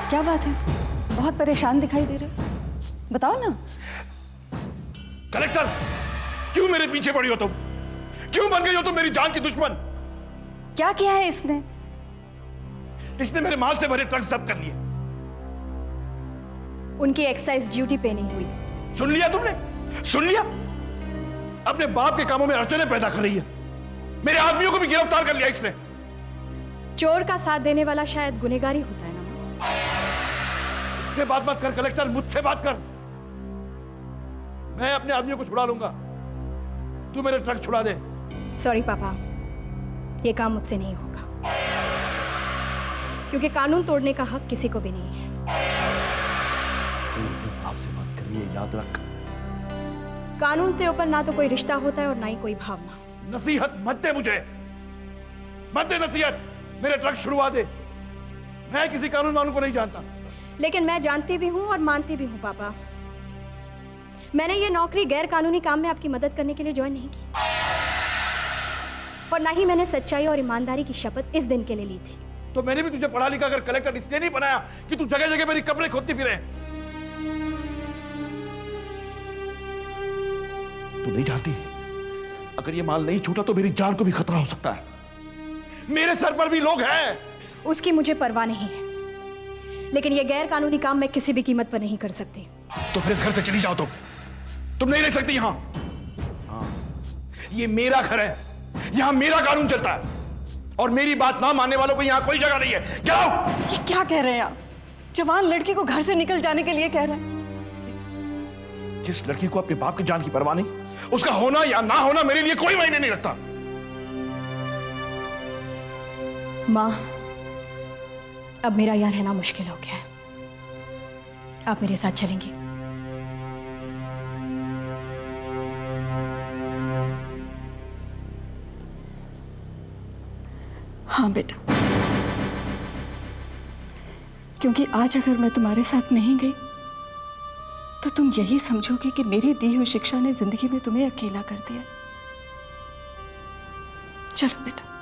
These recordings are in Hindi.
क्या बात है, बहुत परेशान दिखाई दे रहे हो, बताओ ना। कलेक्टर, क्यों मेरे पीछे पड़ी हो तुम? क्यों बन गई हो तुम मेरी जान की दुश्मन? क्या किया है इसने? इसने मेरे माल से भरे ट्रक जब्त कर लिए। उनकी एक्साइज ड्यूटी पे नहीं हुई थी। सुन लिया तुमने? सुन लिया? अपने बाप के कामों में अड़चने पैदा कर रही है। मेरे आदमियों को भी गिरफ्तार कर लिया इसने। चोर का साथ देने वाला शायद गुनहगार ही होता है ना। इससे बात मत कर कलेक्टर, मुझसे बात कर। मैं अपने आदमियों को छुड़ा लूंगा, तू मेरे ट्रक छुड़ा दे। सॉरी पापा, ये काम मुझसे नहीं होगा, क्योंकि कानून तोड़ने का हक किसी को भी नहीं है। तू अपने बाप से बात कर रही है, याद रख। कानून से ऊपर ना तो कोई रिश्ता होता है और ना ही कोई भावना। नसीहत मत दे मुझे, मत दे नसीहत। मेरे ट्रक छुड़वा दे। मैं किसी कानून वानून को नहीं जानता। लेकिन मैं जानती भी हूं और मानती भी हूं पापा। मैंने ये नौकरी गैर कानूनी काम में आपकी मदद करने के लिए ज्वाइन नहीं की, और ना ही मैंने सच्चाई और ईमानदारी की शपथ इस दिन के लिए ली थी। तो मैंने भी तुझे पढ़ा लिखा कर कलेक्टर इसलिए नहीं बनाया कि तू जगह जगह मेरी कब्रें खोदती फिरे। तू नहीं जानती, अगर ये माल नहीं छूटा तो मेरी जान को भी खतरा हो सकता है। मेरे सर पर भी लोग हैं। उसकी मुझे परवाह नहीं है, लेकिन ये गैर कानूनी काम मैं किसी भी कीमत पर नहीं कर सकती। तो फिर इस घर से चली जाओ। तुम नहीं रह सकती यहां। ये मेरा घर है, यहां मेरा कानून चलता है, और मेरी बात ना मानने वालों को यहां कोई जगह नहीं है। जाओ। ये क्या कह रहे हैं आप? जवान लड़की को घर से निकल जाने के लिए कह रहे हैं? जिस लड़की को अपने बाप की जान की परवाह नहीं, उसका होना या ना होना मेरे लिए कोई मायने नहीं रखता। माँ, अब मेरा यहाँ रहना मुश्किल हो गया है। आप मेरे साथ चलेंगी? हाँ बेटा, क्योंकि आज अगर मैं तुम्हारे साथ नहीं गई तो तुम यही समझोगे कि मेरी दी हुई शिक्षा ने जिंदगी में तुम्हें अकेला कर दिया। चलो बेटा।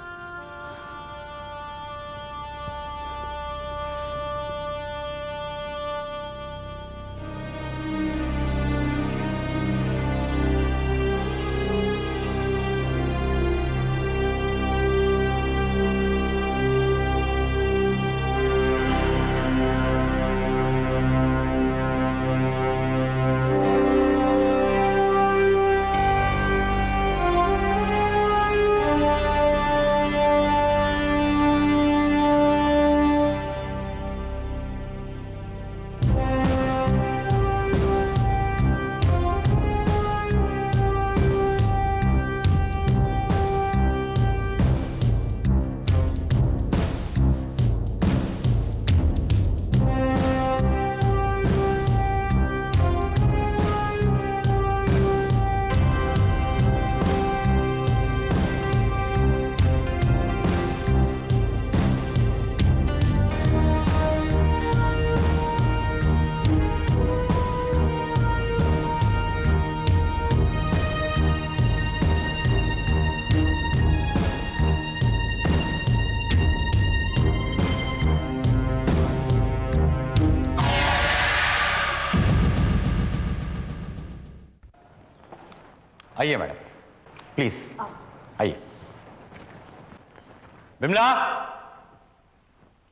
आइए मैडम, प्लीज आइए। बिमला,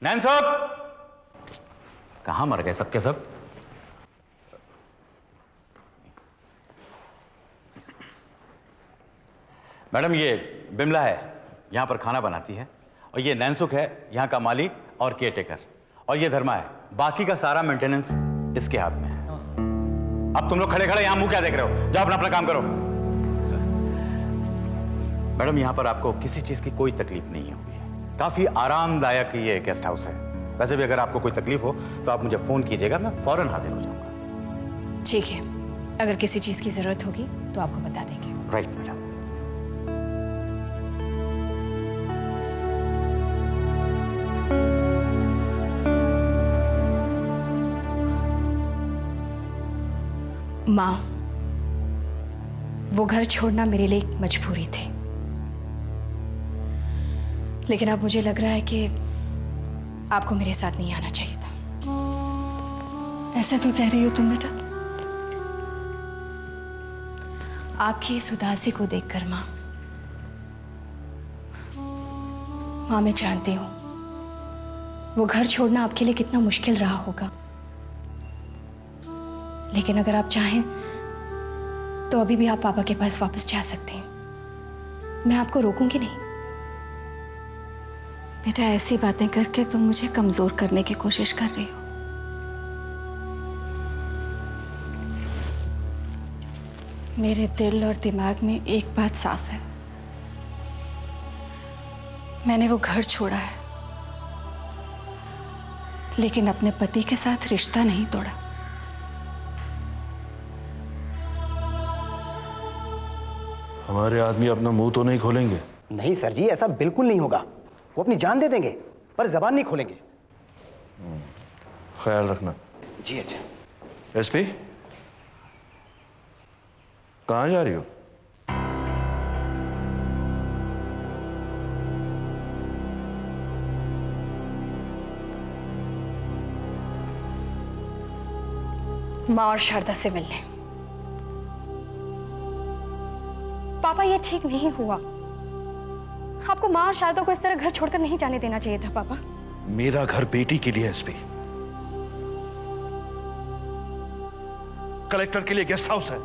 नैन साहब, कहां मर गए सबके सब? मैडम, ये बिमला है, यहां पर खाना बनाती है, और ये नैनसुख है, यहां का माली और केयरटेकर, और ये धर्मा है, बाकी का सारा मेंटेनेंस इसके हाथ में है। अब तुम लोग खड़े खड़े यहां मुंह क्या देख रहे हो? जाओ अपना अपना काम करो। मैडम, यहां पर आपको किसी चीज की कोई तकलीफ नहीं होगी। काफी आरामदायक ये गेस्ट हाउस है। वैसे भी अगर आपको कोई तकलीफ हो तो आप मुझे फोन कीजिएगा, मैं फौरन हाजिर हो जाऊंगा। ठीक है, अगर किसी चीज की जरूरत होगी तो आपको बता देंगे। Right madam. माँ, वो घर छोड़ना मेरे लिए एक मजबूरी थी, लेकिन अब मुझे लग रहा है कि आपको मेरे साथ नहीं आना चाहिए था। ऐसा क्यों कह रही हो तुम बेटा? आपकी इस उदासी को देखकर माँ, मैं जानती हूँ वो घर छोड़ना आपके लिए कितना मुश्किल रहा होगा, लेकिन अगर आप चाहें तो अभी भी आप पापा के पास वापस जा सकते हैं। मैं आपको रोकूंगी नहीं। बेटा, ऐसी बातें करके तुम मुझे कमजोर करने की कोशिश कर रही हो। मेरे दिल और दिमाग में एक बात साफ है, मैंने वो घर छोड़ा है, लेकिन अपने पति के साथ रिश्ता नहीं तोड़ा। हमारे आदमी अपना मुंह तो नहीं खोलेंगे? नहीं सर जी, ऐसा बिल्कुल नहीं होगा। वो अपनी जान दे देंगे पर जबान नहीं खोलेंगे। ख्याल रखना। जी अच्छा। एसपी, कहाँ जा रही हो? माँ और शारदा से मिलने। पापा, ये ठीक नहीं हुआ। आपको माँ और शारदा को इस तरह घर छोड़कर नहीं जाने देना चाहिए था पापा। मेरा घर बेटी के लिए एसपी, कलेक्टर के लिए गेस्ट हाउस है।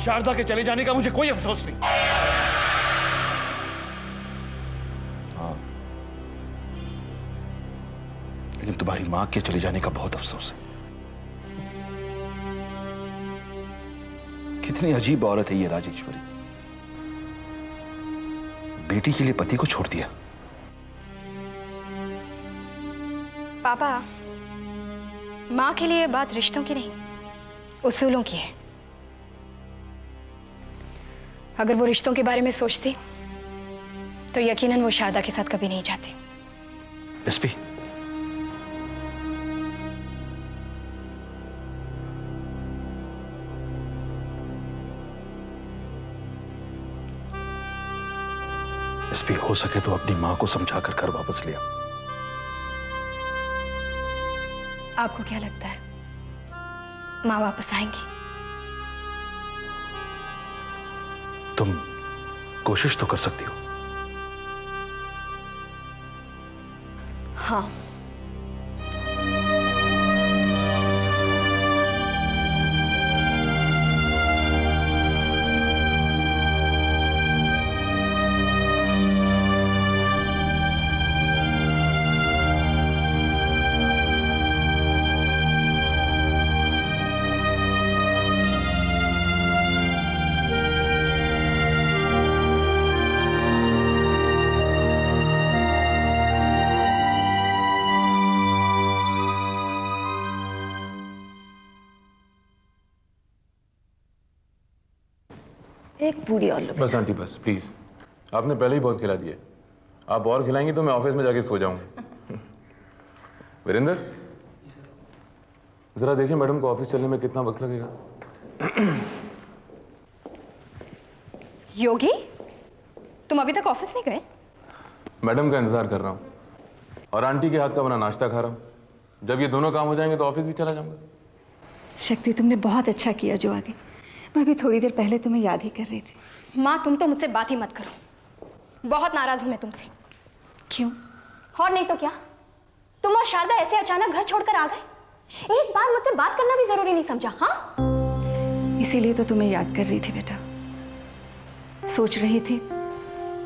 शारदा के चले जाने का मुझे कोई अफसोस नहीं। हाँ, लेकिन तुम्हारी मां के चले जाने का बहुत अफसोस है। कितनी अजीब औरत है ये राजेश्वरी, बेटी के लिए पति को छोड़ दिया। पापा, माँ के लिए बात रिश्तों की नहीं, उसूलों की है। अगर वो रिश्तों के बारे में सोचती तो यकीनन वो शारदा के साथ कभी नहीं जाती। एसपी, एसपी, हो सके तो अपनी मां को समझाकर घर वापस ले आओ। आपको क्या लगता है माँ वापस आएंगी? तुम कोशिश तो कर सकती हो। हाँ। एक पूरी और लो। बस आंटी, बस प्लीज, आपने पहले ही बहुत खिला दिया। आप और खिलाएंगी तो मैं ऑफिस में जाके सो जाऊंगा। वीरेंद्र, जरा देखिए मैडम को ऑफिस चलने में कितना वक्त लगेगा। योगी, तुम अभी तक ऑफिस नहीं गए? मैडम का इंतजार कर रहा हूँ और आंटी के हाथ का बना नाश्ता खा रहा हूँ। जब ये दोनों काम हो जाएंगे तो ऑफिस भी चला जाऊंगा। शक्ति, तुमने बहुत अच्छा किया जो आ गई। मैं भी थोड़ी देर पहले तुम्हें याद ही कर रही थी। माँ, तुम तो मुझसे बात ही मत करो। बहुत नाराज हूं मैं तुमसे। क्यों? और नहीं तो क्या, तुम और शारदा ऐसे अचानक घर छोड़कर आ गए। एक बार मुझसे बात करना भी जरूरी नहीं समझा? हाँ, इसीलिए तो तुम्हें याद कर रही थी बेटा। सोच रही थी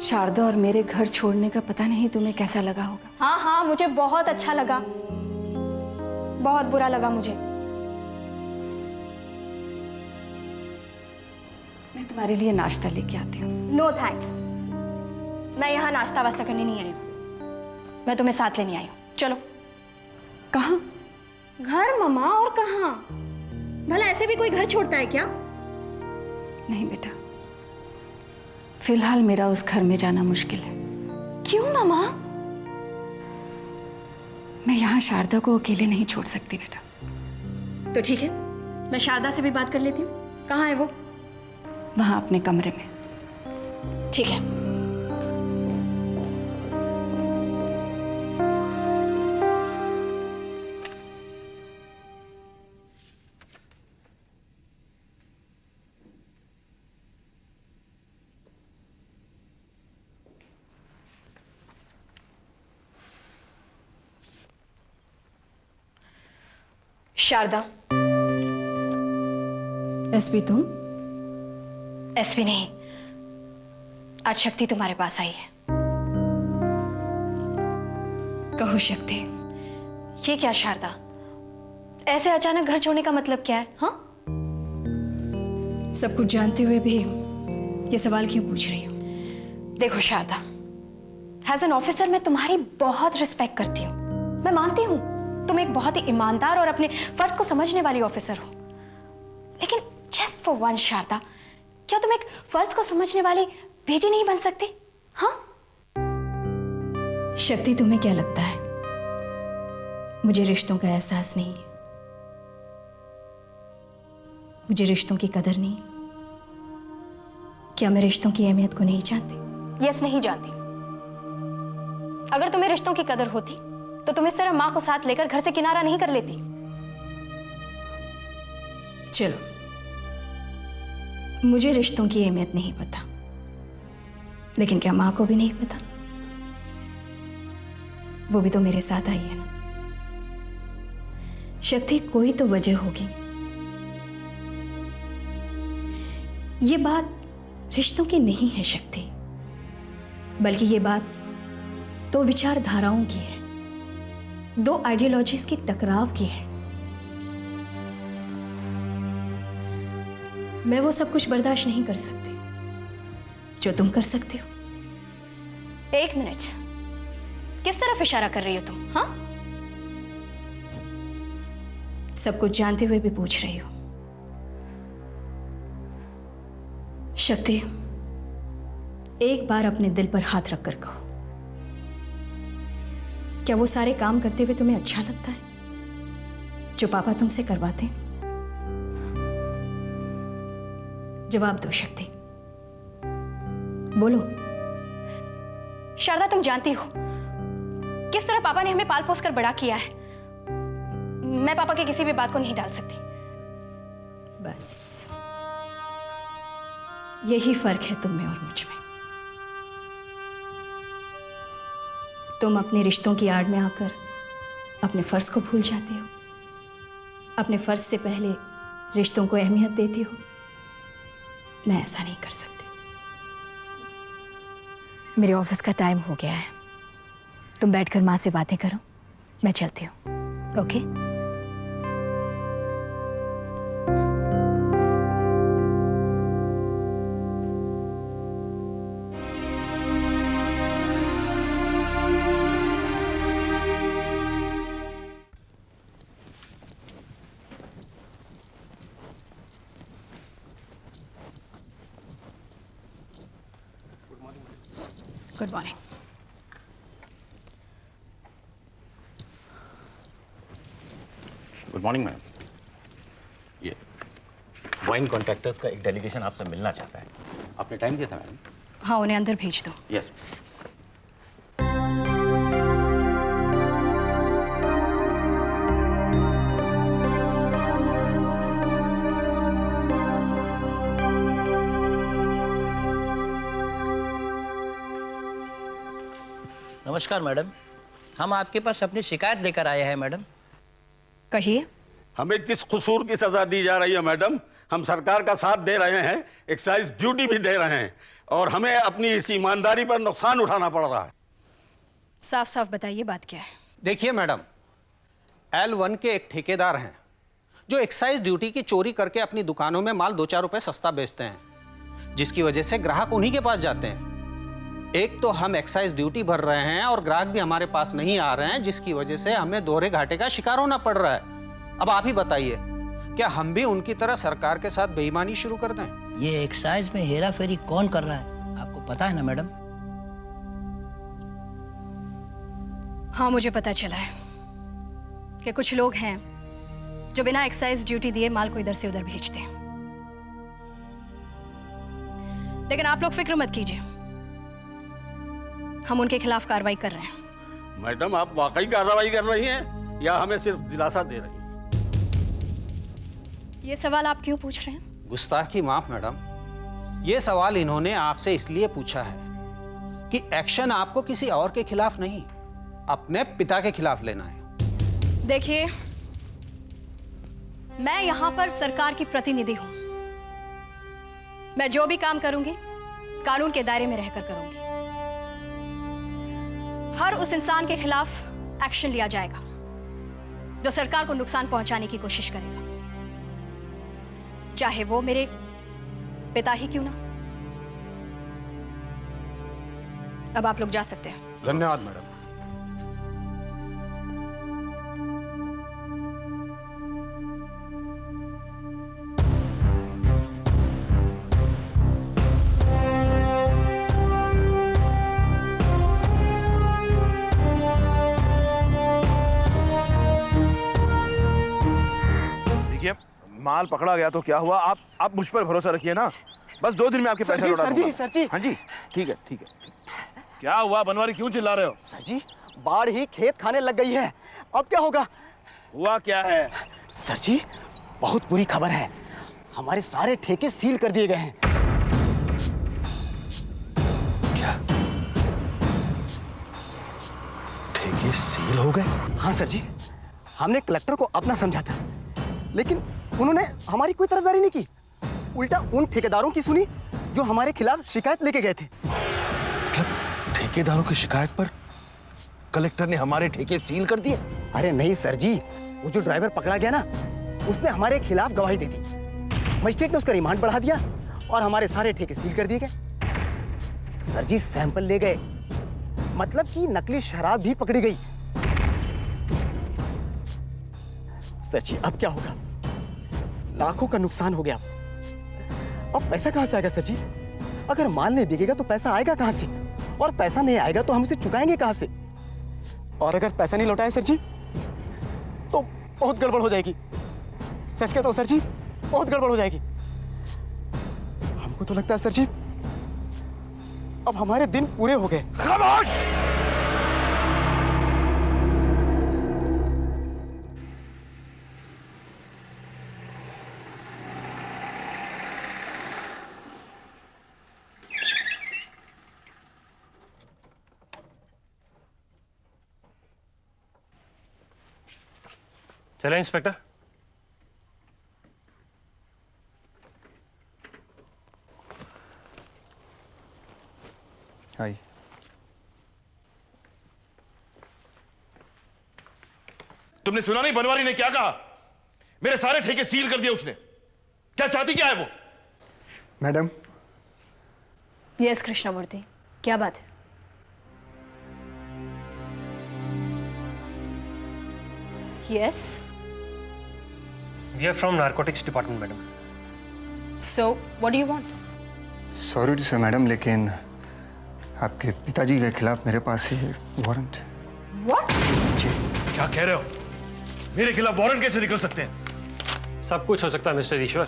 शारदा और मेरे घर छोड़ने का पता नहीं तुम्हें कैसा लगा होगा। हाँ हाँ, मुझे बहुत अच्छा लगा, बहुत बुरा लगा मुझे। मैं तुम्हारे लिए नाश्ता लेके आती हूँ। नो थैंक्स, मैं यहाँ नाश्ता वास्ता करने नहीं आई हूँ। मैं तुम्हें साथ लेने आई हूँ। चलो। कहाँ? घर मम्मा, और कहाँ? भला ऐसे भी कोई घर छोड़ता है क्या? नहीं बेटा, फिलहाल मेरा उस घर में जाना मुश्किल है। क्यों मम्मा? मैं यहाँ शारदा को अकेले नहीं छोड़ सकती बेटा। तो ठीक है, मैं शारदा से भी बात कर लेती हूँ। कहाँ है वो? वहाँ अपने कमरे में। ठीक है। शारदा। एसपी तुम? एसपी नहीं, आज शक्ति तुम्हारे पास आई है। कहो शक्ति। ये क्या शारदा, ऐसे अचानक घर छोड़ने का मतलब क्या है? हाँ, सब कुछ जानते हुए भी ये सवाल क्यों पूछ रही हो? देखो शारदा, एज एन ऑफिसर मैं तुम्हारी बहुत रिस्पेक्ट करती हूँ। मैं मानती हूँ तुम एक बहुत ही ईमानदार और अपने फर्ज को समझने वाली ऑफिसर हो, लेकिन जस्ट फॉर वन शारदा, क्या तुम एक फर्ज को समझने वाली बेटी नहीं बन सकती? हाँ? शक्ति, तुम्हें क्या लगता है मुझे रिश्तों का एहसास नहीं है? मुझे रिश्तों की कदर नहीं? क्या मैं रिश्तों की अहमियत को नहीं जानती? यस, नहीं जानती। अगर तुम्हें रिश्तों की कदर होती तो तुम इस तरह मां को साथ लेकर घर से किनारा नहीं कर लेती। चलो, मुझे रिश्तों की अहमियत नहीं पता, लेकिन क्या मां को भी नहीं पता? वो भी तो मेरे साथ आई है ना। शक्ति, कोई तो वजह होगी। ये बात रिश्तों की नहीं है शक्ति, बल्कि ये बात दो विचारधाराओं की है, दो आइडियोलॉजीज की टकराव की है। मैं वो सब कुछ बर्दाश्त नहीं कर सकती जो तुम कर सकते हो। एक मिनट, किस तरफ इशारा कर रही हो तुम? हाँ, सब कुछ जानते हुए भी पूछ रही हो। शक्ति, एक बार अपने दिल पर हाथ रखकर कहो, क्या वो सारे काम करते हुए तुम्हें अच्छा लगता है जो पापा तुमसे करवाते हैं? जवाब दो शक्ति, बोलो। शारदा, तुम जानती हो किस तरह पापा ने हमें पाल पोस कर बड़ा किया है। मैं पापा की किसी भी बात को नहीं डाल सकती। बस यही फर्क है तुम में और मुझ में। तुम अपने रिश्तों की आड़ में आकर अपने फर्ज को भूल जाती हो, अपने फर्ज से पहले रिश्तों को अहमियत देती हो। मैं ऐसा नहीं कर सकती। मेरे ऑफिस का टाइम हो गया है, तुम बैठकर माँ से बातें करो, मैं चलती हूँ। Okay? Good morning. Good morning madam. ये वाइन कॉन्ट्रैक्टर्स का एक डेलीगेशन आपसे मिलना चाहता है। आपने टाइम दिया था मैडम? हाँ, उन्हें अंदर भेज दो। यस। नमस्कार मैडम, हम आपके पास अपनी शिकायत लेकर आए हैं मैडम। कहिए। हमें किस कसूर की सजा दी जा रही है मैडम? हम सरकार का साथ दे रहे हैं, एक्साइज ड्यूटी भी दे रहे हैं, और हमें अपनी इस ईमानदारी पर नुकसान उठाना पड़ रहा है। साफ साफ बताइए, बात क्या है? देखिए मैडम, L1 के एक ठेकेदार हैं जो एक्साइज ड्यूटी की चोरी करके अपनी दुकानों में माल 2-4 रुपए सस्ता बेचते हैं, जिसकी वजह से ग्राहक उन्हीं के पास जाते हैं। एक तो हम एक्साइज ड्यूटी भर रहे हैं और ग्राहक भी हमारे पास नहीं आ रहे हैं, जिसकी वजह से हमें दोहरे घाटे का शिकार होना पड़ रहा है। अब आप ही बताइए, क्या हम भी उनकी तरह सरकार के साथ बेईमानी शुरू कर दें? ये एक्साइज में हेरा फेरी कौन कर रहा है आपको पता है ना मैडम? हाँ, मुझे पता चला है कि कुछ लोग हैं जो बिना एक्साइज ड्यूटी दिए माल को इधर से उधर भेजते हैं। लेकिन आप लोग फिक्र मत कीजिए, हम उनके खिलाफ कार्रवाई कर रहे हैं। मैडम, आप वाकई कार्रवाई कर रही हैं या हमें सिर्फ दिलासा दे रही हैं? ये सवाल आप क्यों पूछ रहे हैं? गुस्ताखी माफ मैडम, ये सवाल इन्होंने आपसे इसलिए पूछा है कि एक्शन आपको किसी और के खिलाफ नहीं, अपने पिता के खिलाफ लेना है। देखिए, मैं यहां पर सरकार की प्रतिनिधि हूं। मैं जो भी काम करूंगी कानून के दायरे में रहकर करूंगी। हर उस इंसान के खिलाफ एक्शन लिया जाएगा जो सरकार को नुकसान पहुंचाने की कोशिश करेगा, चाहे वो मेरे पिता ही क्यों ना। अब आप लोग जा सकते हैं। धन्यवाद मैडम। देखिए, माल पकड़ा गया तो क्या हुआ, आप मुझ पर भरोसा रखिए ना। बस 2 दिन में आपके पैसे लौटा दूंगा। सर जी। हाँ जी, ठीक है ठीक है। क्या हुआ बनवारी, क्यों चिल्ला रहे हो? सर जी, बाढ़ ही खेत खाने लग गई है, अब क्या होगा? हुआ क्या है? सर जी, बहुत बुरी खबर है, हमारे सारे ठेके सील कर दिए गए हैं। क्या ठेके सील हो गए? हाँ सर जी, हमने कलेक्टर को अपना समझा था, लेकिन उन्होंने हमारी कोई तरफदारी नहीं की, उल्टा उन ठेकेदारों की सुनी जो हमारे खिलाफ शिकायत लेके गए थे। मतलब ठेकेदारों की शिकायत पर कलेक्टर ने हमारे ठेके सील कर दिए? अरे नहीं सर जी, वो जो ड्राइवर पकड़ा गया ना, उसने हमारे खिलाफ गवाही दे दी। मजिस्ट्रेट ने उसका रिमांड बढ़ा दिया और हमारे सारे ठेके सील कर दिए गए। सर जी, सैंपल ले गए, मतलब कि नकली शराब भी पकड़ी गई। सर जी, अब क्या होगा? लाखों का नुकसान हो गया। अब पैसा कहां से आएगा सर जी? अगर माल नहीं बिकेगा तो पैसा आएगा कहां से? और पैसा नहीं आएगा तो हम इसे चुकाएंगे कहां से? और अगर पैसा नहीं लौटाए सर जी तो बहुत गड़बड़ हो जाएगी। सच कहता हूं सर जी, बहुत गड़बड़ हो जाएगी। हमको तो लगता है सर जी, अब हमारे दिन पूरे हो गए। खामोश! चले इंस्पेक्टर। हाय। तुमने सुना नहीं बनवारी ने क्या कहा? मेरे सारे ठेके सील कर दिए उसने। क्या चाहती क्या है वो? मैडम। यस कृष्णमूर्ति, क्या बात है? Yes, we are from narcotics department madam. So what do you want? Sorry to say madam, लेकिन आपके पिताजी के खिलाफ मेरे पास ही वारंट है। व्हाट? क्या कह रहे हो? मेरे खिलाफ वारंट कैसे निकल सकते हैं? सब कुछ हो सकता है मिस्टर ईश्वर।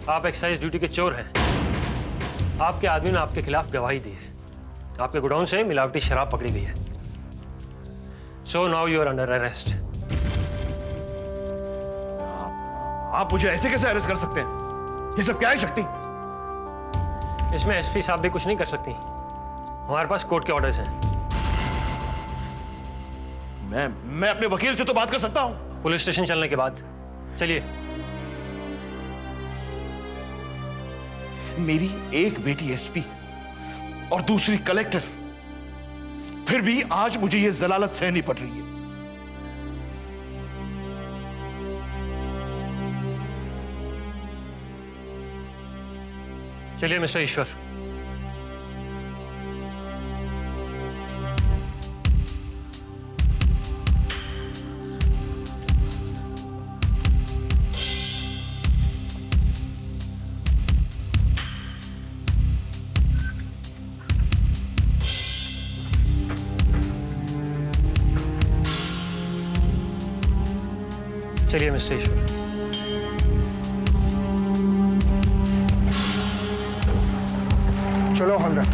आप एक्साइज ड्यूटी के चोर हैं। आपके आदमी ने आपके खिलाफ गवाही दी है। आपके गोडाउन से मिलावटी शराब पकड़ी गई है। So now you are under arrest. आप मुझे ऐसे कैसे अरेस्ट कर सकते हैं? ये सब क्या है शक्ति? इसमें एसपी साहब भी कुछ नहीं कर सकती। हमारे पास कोर्ट के ऑर्डर्स हैं। मैं अपने वकील से तो बात कर सकता हूं। पुलिस स्टेशन चलने के बाद। चलिए। मेरी एक बेटी एसपी और दूसरी कलेक्टर, फिर भी आज मुझे यह जलालत सहनी पड़ रही है। चलिए मिस्टर ईश्वर। चलिए मिस्टर ईश्वर। चलो हलदार।